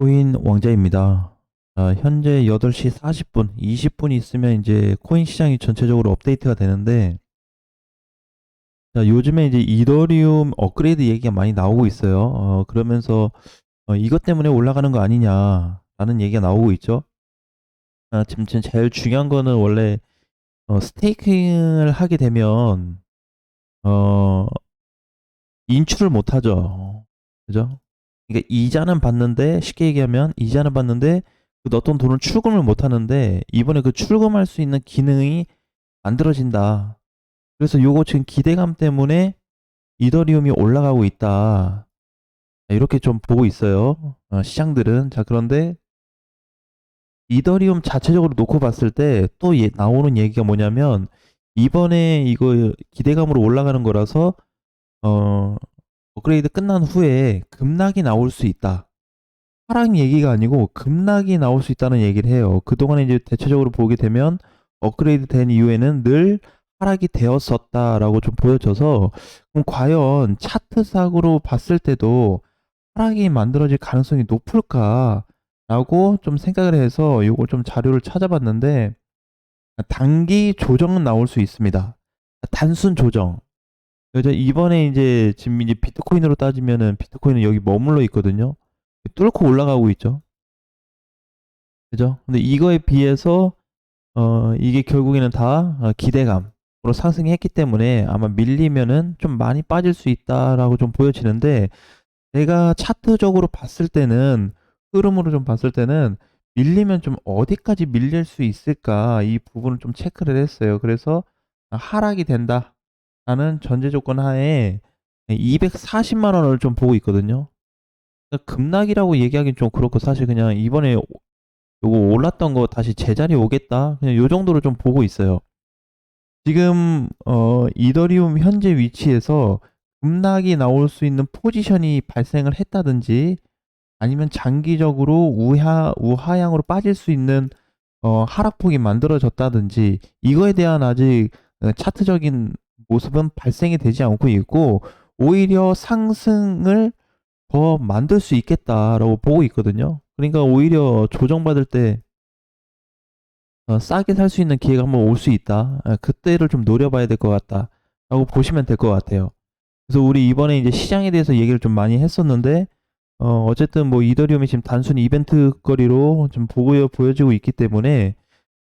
코인 왕자입니다. 현재 8시 40분, 20분 있으면 이제 코인 시장이 전체적으로 업데이트가 되는데, 요즘에 이제 이더리움 업그레이드 얘기가 많이 나오고 있어요. 그러면서 이것 때문에 올라가는 거 아니냐라는 얘기가 나오고 있죠. 지금 제일 중요한 거는 원래 스테이킹을 하게 되면 어, 인출을 못 하죠. 그죠? 그러니까 이자는 받는데, 쉽게 얘기하면 이자는 받는데 그 넣었던 돈을 출금을 못 하는데, 이번에 그 출금할 수 있는 기능이 만들어진다. 그래서 요거 지금 기대감 때문에 이더리움이 올라가고 있다. 이렇게 좀 보고 있어요. 시장들은. 자, 그런데 이더리움 자체적으로 놓고 봤을 때 또 나오는 얘기가 뭐냐면, 이번에 이거 기대감으로 올라가는 거라서 어, 업그레이드 끝난 후에 급락이 나올 수 있다. 하락 얘기가 아니고 급락이 나올 수 있다는 얘기를 해요. 그동안에 이제 대체적으로 보게 되면 업그레이드 된 이후에는 늘 하락이 되었었다라고 좀 보여져서, 그럼 과연 차트상으로 봤을 때도 하락이 만들어질 가능성이 높을까라고 좀 생각을 해서 요거 좀 자료를 찾아봤는데, 단기 조정은 나올 수 있습니다. 단순 조정. 그래서 이번에 이제 지금 이제 비트코인으로 따지면은 비트코인은 여기 머물러 있거든요. 뚫고 올라가고 있죠. 그죠? 근데 이거에 비해서 이게 결국에는 다 기대감으로 상승했기 때문에 아마 밀리면은 좀 많이 빠질 수 있다라고 좀 보여지는데, 내가 차트적으로 봤을 때는, 흐름으로 좀 봤을 때는 밀리면 좀 어디까지 밀릴 수 있을까, 이 부분을 좀 체크를 했어요. 그래서 하락이 된다라는 전제 조건 하에 240만 원을 좀 보고 있거든요. 그러니까 급락이라고 얘기하기는 좀 그렇고, 사실 그냥 이번에 요거 올랐던 거 다시 제자리 오겠다, 그냥 요 정도로 좀 보고 있어요. 지금 이더리움 현재 위치에서 급락이 나올 수 있는 포지션이 발생을 했다든지, 아니면 장기적으로 우하향으로 빠질 수 있는 하락폭이 만들어졌다든지, 이거에 대한 아직 차트적인 모습은 발생이 되지 않고 있고, 오히려 상승을 더 만들 수 있겠다라고 보고 있거든요. 그러니까 오히려 조정받을 때 싸게 살 수 있는 기회가 한번 올 수 있다. 그때를 좀 노려봐야 될 것 같다. 라고 보시면 될 것 같아요. 그래서 우리 이번에 이제 시장에 대해서 얘기를 좀 많이 했었는데, 어쨌든 뭐 이더리움이 지금 단순히 이벤트 거리로 좀 보여지고 있기 때문에,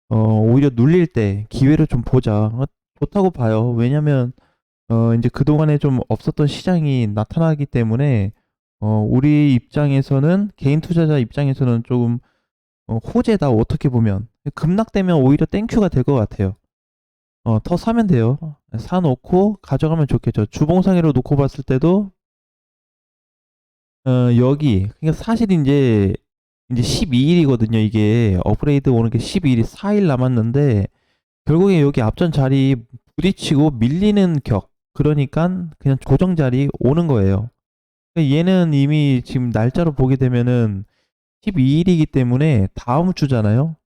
오히려 눌릴 때 기회를 좀 보자. 좋다고 봐요. 왜냐면, 이제 그동안에 좀 없었던 시장이 나타나기 때문에, 우리 입장에서는, 개인 투자자 입장에서는 조금 호재다, 어떻게 보면. 급락되면 오히려 땡큐가 될 것 같아요. 더 사면 돼요. 사놓고 가져가면 좋겠죠. 주봉상으로 놓고 봤을 때도 여기, 그러니까 사실 이제 12일이거든요. 이게 업그레이드 오는 게 12일이 4일 남았는데, 결국에 여기 앞전 자리 부딪히고 밀리는 격, 그러니까 그냥 조정 자리 오는 거예요. 그러니까 얘는 이미 지금 날짜로 보게 되면은 12일이기 때문에 다음 주잖아요.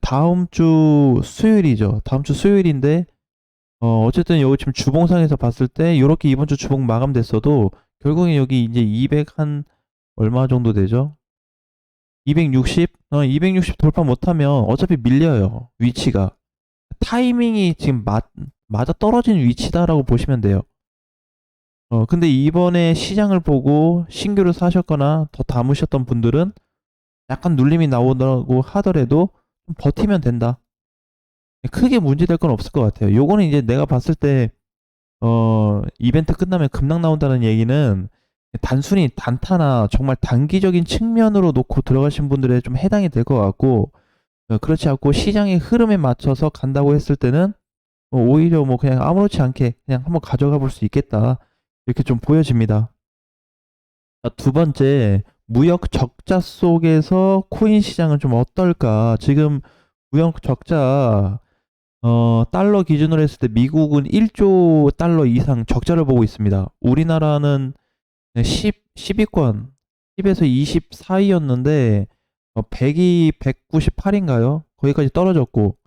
다음 주 수요일이죠. 다음 주 수요일인데, 어쨌든 여기 지금 주봉상에서 봤을 때 이렇게 이번 주 주봉 마감됐어도 결국에 여기 이제 200 한 얼마 정도 되죠? 260? 260 돌파 못하면 어차피 밀려요. 위치가. 타이밍이 지금 맞아 떨어진 위치다라고 보시면 돼요. 근데 이번에 시장을 보고 신규를 사셨거나 더 담으셨던 분들은 약간 눌림이 나오다고 하더라도 좀 버티면 된다. 크게 문제될 건 없을 것 같아요. 요거는 이제 내가 봤을 때 이벤트 끝나면 급락 나온다는 얘기는 단순히 단타나 정말 단기적인 측면으로 놓고 들어가신 분들에 좀 해당이 될 것 같고, 그렇지 않고 시장의 흐름에 맞춰서 간다고 했을 때는 오히려 뭐 그냥 아무렇지 않게 그냥 한번 가져가 볼 수 있겠다, 이렇게 좀 보여집니다. 자, 두 번째, 무역 적자 속에서 코인 시장은 좀 어떨까? 지금 무역 적자, 달러 기준으로 했을 때 미국은 1조 달러 이상 적자를 보고 있습니다. 우리나라는 10위권, 10에서 20 사이였는데, 100이 198인가요? 거기까지 떨어졌고,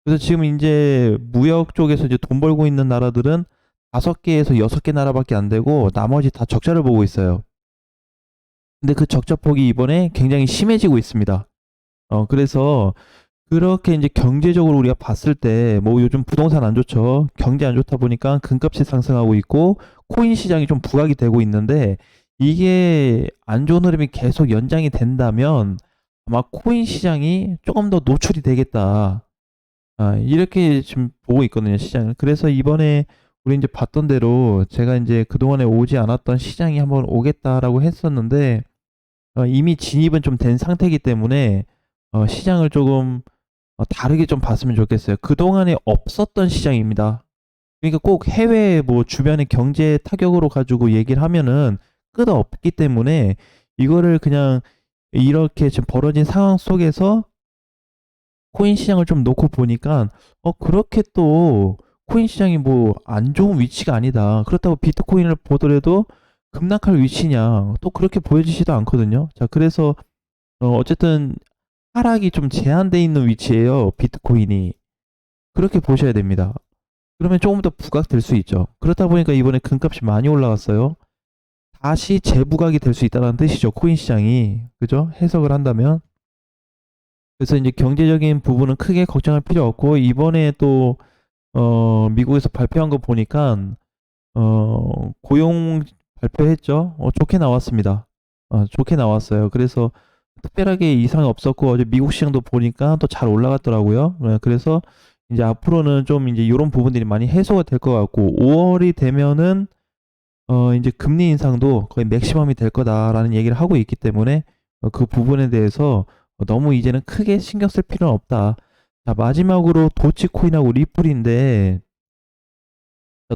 그래서 지금 이제 무역 쪽에서 이제 돈 벌고 있는 나라들은 5개에서 6개 나라밖에 안 되고, 나머지 다 적자를 보고 있어요. 근데 그 적자폭이 이번에 굉장히 심해지고 있습니다. 그래서 그렇게 이제 경제적으로 우리가 봤을 때 뭐 요즘 부동산 안 좋죠. 경제 안 좋다 보니까 금값이 상승하고 있고 코인 시장이 좀 부각이 되고 있는데 이게 안 좋은 흐름이 계속 연장이 된다면 아마 코인 시장이 조금 더 노출이 되겠다. 이렇게 지금 보고 있거든요, 시장을. 그래서 이번에 우리 이제 봤던 대로 제가 이제 그동안에 오지 않았던 시장이 한번 오겠다라고 했었는데 이미 진입은 좀 된 상태이기 때문에 시장을 조금 다르게 좀 봤으면 좋겠어요. 그동안에 없었던 시장입니다. 그러니까 꼭 해외 뭐 주변의 경제 타격으로 가지고 얘기를 하면은 끝없기 때문에 이거를 그냥 이렇게 지금 벌어진 상황 속에서 코인 시장을 좀 놓고 보니까 그렇게 또 코인 시장이 뭐 안 좋은 위치가 아니다. 그렇다고 비트코인을 보더라도 급락할 위치냐 또 그렇게 보여지지도 않거든요. 자, 그래서 어쨌든 하락이 좀 제한돼 있는 위치예요, 비트코인이. 그렇게 보셔야 됩니다. 그러면 조금 더 부각될 수 있죠. 그렇다 보니까 이번에 금값이 많이 올라갔어요. 다시 재부각이 될 수 있다는 뜻이죠, 코인 시장이. 그죠? 해석을 한다면. 그래서 이제 경제적인 부분은 크게 걱정할 필요 없고, 이번에 또 미국에서 발표한 거 보니까 고용 발표했죠. 좋게 나왔습니다. 좋게 나왔어요. 그래서 특별하게 이상이 없었고 어제 미국 시장도 보니까 또 잘 올라갔더라고요. 그래서 이제 앞으로는 좀 이제 이런 부분들이 많이 해소가 될 것 같고 5월이 되면은 이제 금리 인상도 거의 맥시멈이 될 거다라는 얘기를 하고 있기 때문에 그 부분에 대해서 너무 이제는 크게 신경 쓸 필요는 없다. 자, 마지막으로 도치코인하고 리플인데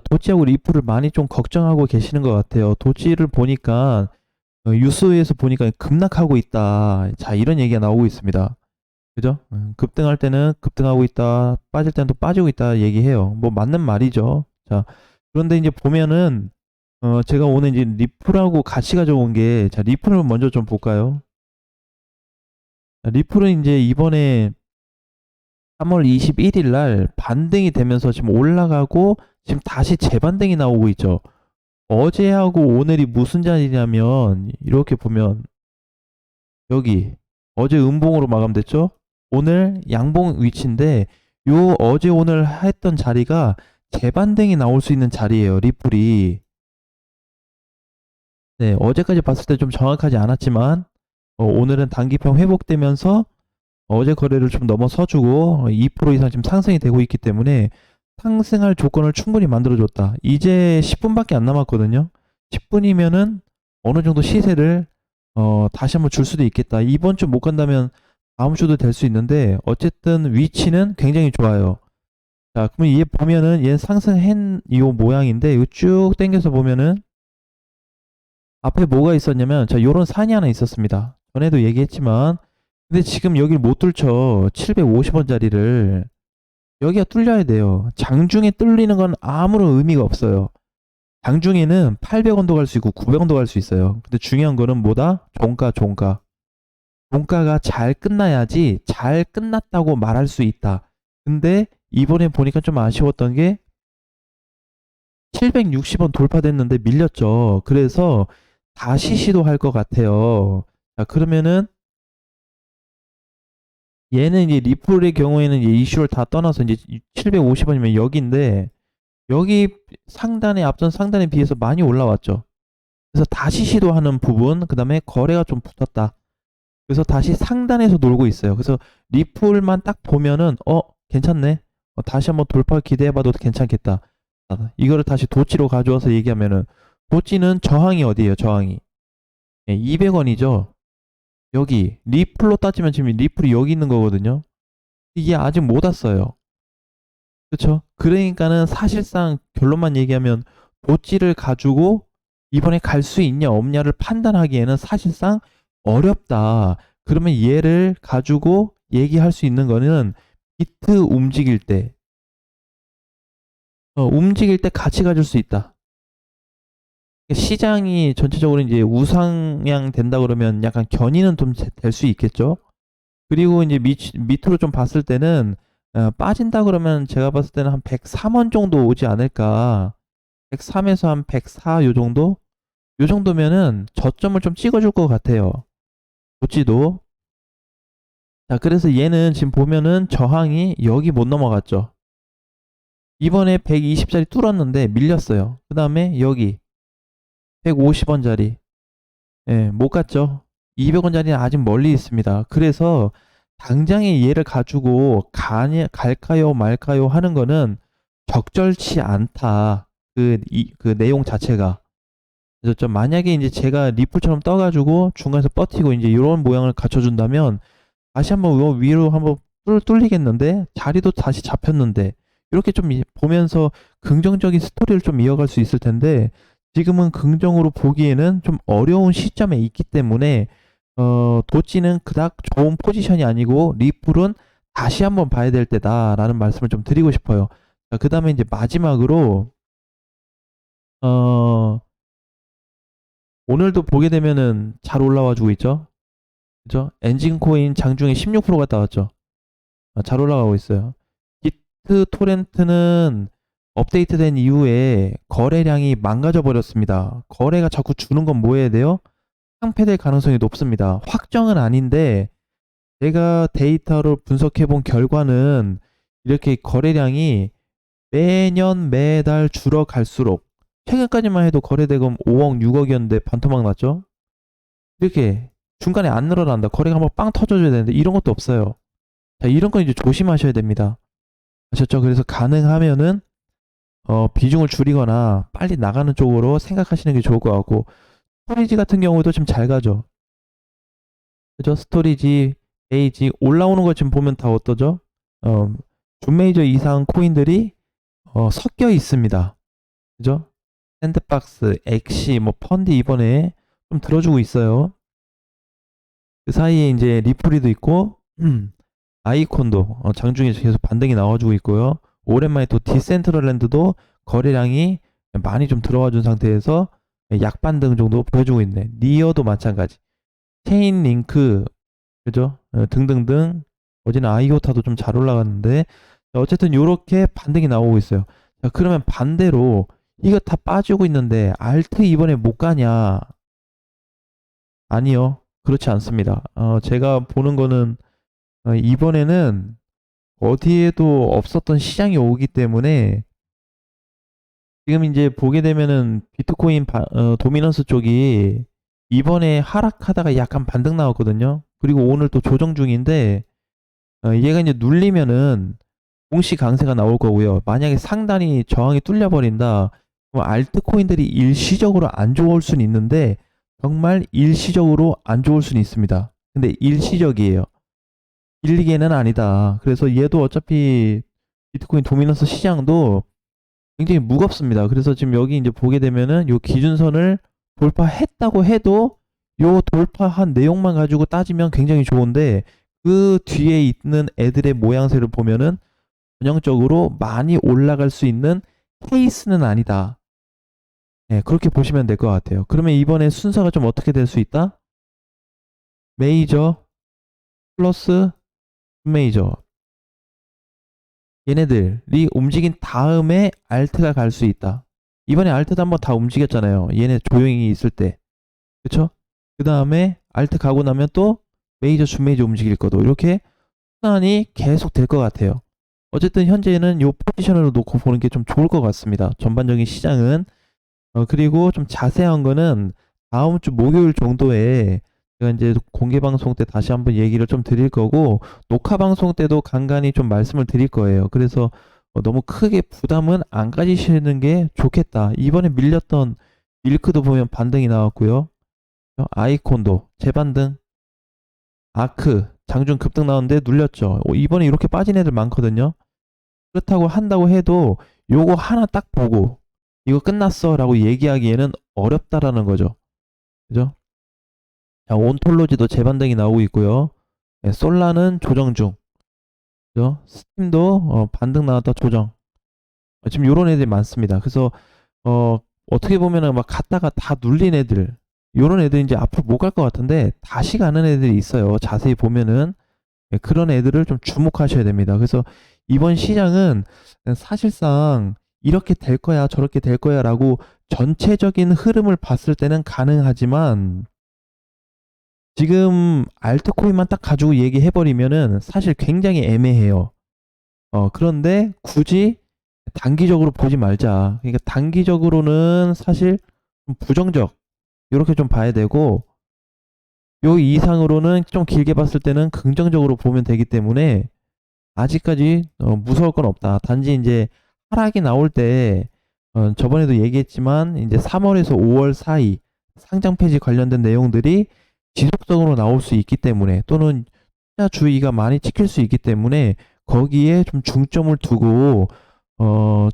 도치하고 리플을 많이 좀 걱정하고 계시는 것 같아요. 도치를 보니까 뉴스에서 보니까 급락하고 있다. 자, 이런 얘기가 나오고 있습니다. 그죠? 급등할 때는 급등하고 있다. 빠질 때는 또 빠지고 있다 얘기해요. 뭐 맞는 말이죠. 자, 그런데 이제 보면은 제가 오늘 이제 리플하고 같이 가져온 게, 자, 리플을 먼저 좀 볼까요? 자, 리플은 이제 이번에 3월 21일 날 반등이 되면서 지금 올라가고 지금 다시 재반등이 나오고 있죠. 어제하고 오늘이 무슨 자리냐면 이렇게 보면 여기 어제 음봉으로 마감됐죠? 오늘 양봉 위치인데 요 어제 오늘 했던 자리가 재반등이 나올 수 있는 자리예요. 리플이. 네, 어제까지 봤을 때 좀 정확하지 않았지만 오늘은 단기평 회복되면서 어제 거래를 좀 넘어서주고 2% 이상 지금 상승이 되고 있기 때문에 상승할 조건을 충분히 만들어줬다. 이제 10분밖에 안 남았거든요. 10분이면은 어느 정도 시세를 다시 한번 줄 수도 있겠다. 이번 주 못 간다면 다음 주도 될 수 있는데 어쨌든 위치는 굉장히 좋아요. 자, 그러면 얘 보면은 얘 상승한 이 모양인데 이거 쭉 당겨서 보면은 앞에 뭐가 있었냐면 자, 요런 산이 하나 있었습니다. 전에도 얘기했지만 근데 지금 여기를 못 뚫죠. 750원짜리를. 여기가 뚫려야 돼요. 장중에 뚫리는 건 아무런 의미가 없어요. 장중에는 800원도 갈 수 있고 900원도 갈 수 있어요. 근데 중요한 거는 뭐다? 종가, 종가. 종가가 잘 끝나야지 잘 끝났다고 말할 수 있다. 근데 이번에 보니까 좀 아쉬웠던 게 760원 돌파됐는데 밀렸죠. 그래서 다시 시도할 것 같아요. 자, 그러면은 얘는 이제 리플의 경우에는 이제 이슈를 다 떠나서 이제 750원이면 여기인데 여기 상단에 앞전 상단에 비해서 많이 올라왔죠. 그래서 다시 시도하는 부분, 그 다음에 거래가 좀 붙었다. 그래서 다시 상단에서 놀고 있어요. 그래서 리플만 딱 보면은 괜찮네. 다시 한번 돌파 기대해봐도 괜찮겠다. 이거를 다시 도치로 가져와서 얘기하면은 도치는 저항이 어디예요? 저항이 200원이죠. 여기 리플로 따지면 지금 리플이 여기 있는 거거든요. 이게 아직 못 왔어요. 그렇죠? 그러니까는 사실상 결론만 얘기하면 도치를 가지고 이번에 갈 수 있냐 없냐를 판단하기에는 사실상 어렵다. 그러면 얘를 가지고 얘기할 수 있는 거는 비트 움직일 때 같이 가질 수 있다. 시장이 전체적으로 이제 우상향 된다 그러면 약간 견인은 좀 될 수 있겠죠. 그리고 이제 밑으로 좀 봤을 때는 빠진다 그러면 제가 봤을 때는 한 103원 정도 오지 않을까. 103에서 한 104 요 정도? 요 정도면은 저점을 좀 찍어줄 것 같아요. 도지도. 자, 그래서 얘는 지금 보면은 저항이 여기 못 넘어갔죠. 이번에 120짜리 뚫었는데 밀렸어요. 그 다음에 여기 150원짜리. 예, 못 갔죠. 200원짜리는 아직 멀리 있습니다. 그래서 당장에 얘를 가지고 갈까요 말까요 하는 거는 적절치 않다. 그 내용 자체가. 그래서 좀 만약에 이제 제가 리플처럼 떠가지고 중간에서 버티고 이제 이런 모양을 갖춰준다면 다시 한번 위로 한번 뚫리겠는데 자리도 다시 잡혔는데 이렇게 좀 보면서 긍정적인 스토리를 좀 이어갈 수 있을 텐데 지금은 긍정으로 보기에는 좀 어려운 시점에 있기 때문에 도찌는 그닥 좋은 포지션이 아니고 리플은 다시 한번 봐야 될 때다라는 말씀을 좀 드리고 싶어요. 그 다음에 이제 마지막으로 어, 오늘도 보게 되면은 잘 올라와 주고 있죠. 그죠? 엔진 코인 장중에 16%가 나왔죠. 잘 올라가고 있어요. 비트 토렌트는 업데이트된 이후에 거래량이 망가져 버렸습니다. 거래가 자꾸 주는 건 뭐 해야 돼요? 상폐될 가능성이 높습니다. 확정은 아닌데 제가 데이터로 분석해 본 결과는 이렇게 거래량이 매년 매달 줄어갈수록 최근까지만 해도 거래대금 5억 6억이었는데 반토막 났죠. 이렇게 중간에 안 늘어난다. 거래가 한번 빵 터져줘야 되는데 이런 것도 없어요. 자, 이런 건 이제 조심하셔야 됩니다. 아셨죠? 그래서 가능하면은 비중을 줄이거나 빨리 나가는 쪽으로 생각하시는 게 좋을 것 같고 스토리지 같은 경우도 좀 잘 가죠. 그죠? 스토리지, 베이지 올라오는 거 지금 보면 다 어떠죠? 준 메이저 이상 코인들이 섞여 있습니다. 그죠? 샌드박스, 엑시, 뭐 펀디 이번에 좀 들어주고 있어요. 그 사이에 이제 리플이도 있고 아이콘도 장중에 계속 반등이 나와주고 있고요. 오랜만에 또 디센트럴랜드도 거래량이 많이 좀 들어와 준 상태에서 약반등 정도 보여주고 있네. 니어도 마찬가지. 체인 링크, 그죠? 등등등. 어제는 아이오타도 좀 잘 올라갔는데 어쨌든 요렇게 반등이 나오고 있어요. 자, 그러면 반대로 이거 다 빠지고 있는데 알트 이번에 못 가냐? 아니요. 그렇지 않습니다. 제가 보는 거는 이번에는 어디에도 없었던 시장이 오기 때문에 지금 이제 보게 되면은 비트코인 도미넌스 쪽이 이번에 하락하다가 약간 반등 나왔거든요. 그리고 오늘 또 조정 중인데 얘가 이제 눌리면은 공시 강세가 나올 거고요. 만약에 상단이 저항이 뚫려 버린다. 그럼 알트코인들이 일시적으로 안 좋을 수는 있는데 정말 일시적으로 안 좋을 수는 있습니다. 근데 일시적이에요. 길리게는 아니다. 그래서 얘도 어차피 비트코인 도미넌스 시장도 굉장히 무겁습니다. 그래서 지금 여기 이제 보게 되면은 요 기준선을 돌파했다고 해도 요 돌파한 내용만 가지고 따지면 굉장히 좋은데 그 뒤에 있는 애들의 모양새를 보면은 전형적으로 많이 올라갈 수 있는 케이스는 아니다. 네, 그렇게 보시면 될 것 같아요. 그러면 이번에 순서가 좀 어떻게 될 수 있다? 메이저 플러스 메이저 얘네들이 움직인 다음에 알트가 갈 수 있다. 이번에 알트도 한번 다 움직였잖아요. 얘네 조용히 있을 때. 그쵸? 그 다음에 알트 가고 나면 또 메이저, 준메이저 움직일 거도. 이렇게 순환이 계속 될 것 같아요. 어쨌든 현재는 이 포지션으로 놓고 보는 게 좀 좋을 것 같습니다. 전반적인 시장은. 그리고 좀 자세한 거는 다음 주 목요일 정도에 제가 이제 공개 방송 때 다시 한번 얘기를 좀 드릴 거고 녹화 방송 때도 간간히 좀 말씀을 드릴 거예요. 그래서 너무 크게 부담은 안 가지시는 게 좋겠다. 이번에 밀렸던 밀크도 보면 반등이 나왔고요. 아이콘도 재반등, 아크 장중 급등 나왔는데 눌렸죠. 이번에 이렇게 빠진 애들 많거든요. 그렇다고 한다고 해도 요거 하나 딱 보고 이거 끝났어 라고 얘기하기에는 어렵다라는 거죠. 그죠? 자, 온톨로지도 재반등이 나오고 있고요. 네, 솔라는 조정 중. 그죠? 스팀도 반등 나왔다 조정. 지금 요런 애들이 많습니다. 그래서 어떻게 보면은 막 갔다가 다 눌린 애들, 요런 애들이 이제 앞으로 못 갈 것 같은데 다시 가는 애들이 있어요. 자세히 보면은 그런 애들을 좀 주목하셔야 됩니다. 그래서 이번 시장은 사실상 이렇게 될 거야, 저렇게 될 거야 라고 전체적인 흐름을 봤을 때는 가능하지만 지금 알트코인만 딱 가지고 얘기해 버리면은 사실 굉장히 애매해요. 그런데 굳이 단기적으로 보지 말자. 그러니까 단기적으로는 사실 좀 부정적 요렇게 좀 봐야 되고, 요 이상으로는 좀 길게 봤을 때는 긍정적으로 보면 되기 때문에 아직까지 무서울 건 없다. 단지 이제 하락이 나올 때 저번에도 얘기했지만 이제 3월에서 5월 사이 상장 폐지 관련된 내용들이 지속적으로 나올 수 있기 때문에, 또는 투자 주의가 많이 찍힐 수 있기 때문에 거기에 좀 중점을 두고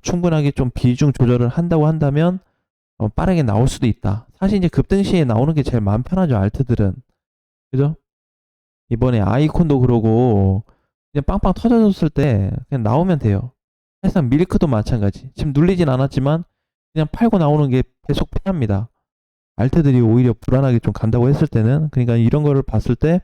충분하게 좀 비중 조절을 한다고 한다면 빠르게 나올 수도 있다. 사실 이제 급등시에 나오는 게 제일 마음 편하죠, 알트들은. 그죠? 이번에 아이콘도 그러고 그냥 빵빵 터져줬을 때 그냥 나오면 돼요. 사실상 밀크도 마찬가지. 지금 눌리진 않았지만 그냥 팔고 나오는 게 계속 편합니다. 알트들이 오히려 불안하게 좀 간다고 했을 때는, 그러니까 이런 거를 봤을 때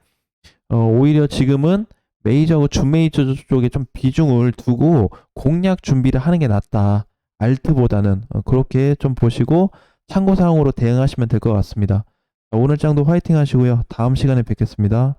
오히려 지금은 메이저하고 준메이저 쪽에 좀 비중을 두고 공략 준비를 하는 게 낫다. 알트보다는 그렇게 좀 보시고 참고사항으로 대응하시면 될 것 같습니다. 오늘 장도 화이팅 하시고요. 다음 시간에 뵙겠습니다.